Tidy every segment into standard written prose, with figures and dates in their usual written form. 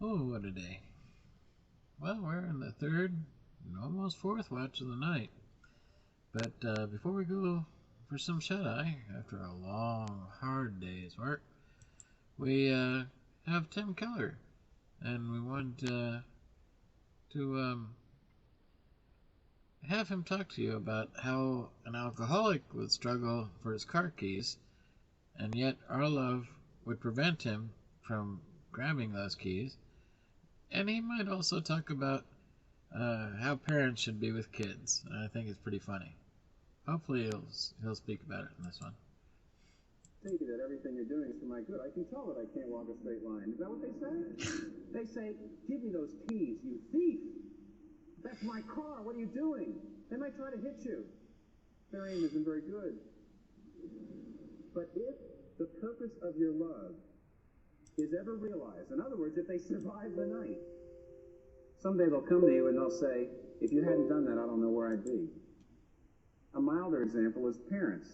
Oh, what a day. Well, we're in the third and almost fourth watch of the night. But before we go for some shut-eye, after a long, hard day's work, we have Tim Keller. And we want to have him talk to you about how an alcoholic would struggle for his car keys, and yet our love would prevent him from grabbing those keys. And he might also talk about how parents should be with kids. I think it's pretty funny. Hopefully he'll speak about it in this one. Think that everything you're doing is for my good. I can tell that I can't walk a straight line. Is that what they say? They say, give me those keys, you thief. That's my car. What are you doing? They might try to hit you. Their aim isn't very good. But if the purpose of your love is ever realized, in other words, if they survive the night, someday they'll come to you and they'll say, if you hadn't done that, I don't know where I'd be. A milder example is parents.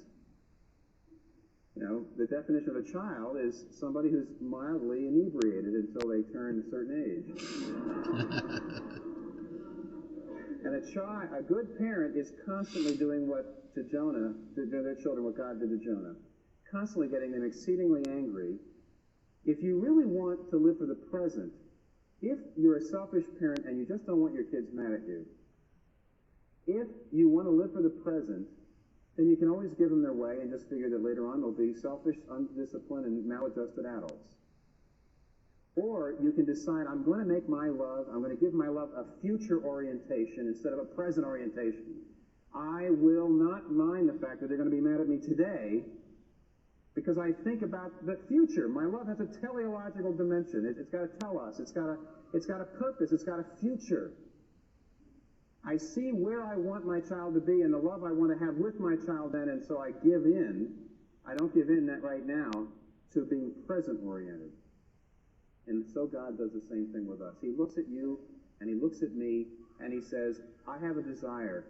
You know, the definition of a child is somebody who's mildly inebriated until they turn a certain age. And a good parent is constantly doing what to Jonah, to their children, what God did to Jonah. Constantly getting them exceedingly angry. If you really want to live for the present, if you're a selfish parent and you just don't want your kids mad at you, if you want to live for the present, then you can always give them their way and just figure that later on they'll be selfish, undisciplined, and maladjusted adults. Or you can decide, I'm going to make my love, I'm going to give my love a future orientation instead of a present orientation. I will not mind the fact that they're going to be mad at me today because I think about the future. My love has a teleological dimension. It's got to tell us. It's got a purpose. It's got a future. I see where I want my child to be and the love I want to have with my child then, and so I give in. I don't give in that right now to being present-oriented. And so God does the same thing with us. He looks at you and he looks at me and he says, I have a desire.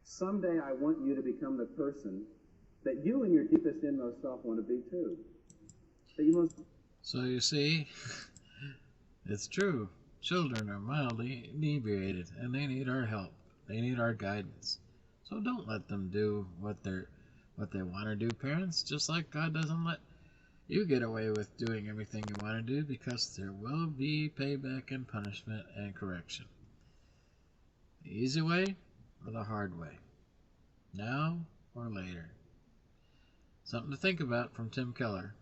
Someday I want you to become the person that you in your deepest inmost self want to be too. That you must. So you see, it's true. Children are mildly inebriated, and they need our help. They need our guidance. So don't let them do what they want to do, parents, just like God doesn't let you get away with doing everything you want to do, because there will be payback and punishment and correction. The easy way or the hard way? Now or later? Something to think about from Tim Keller.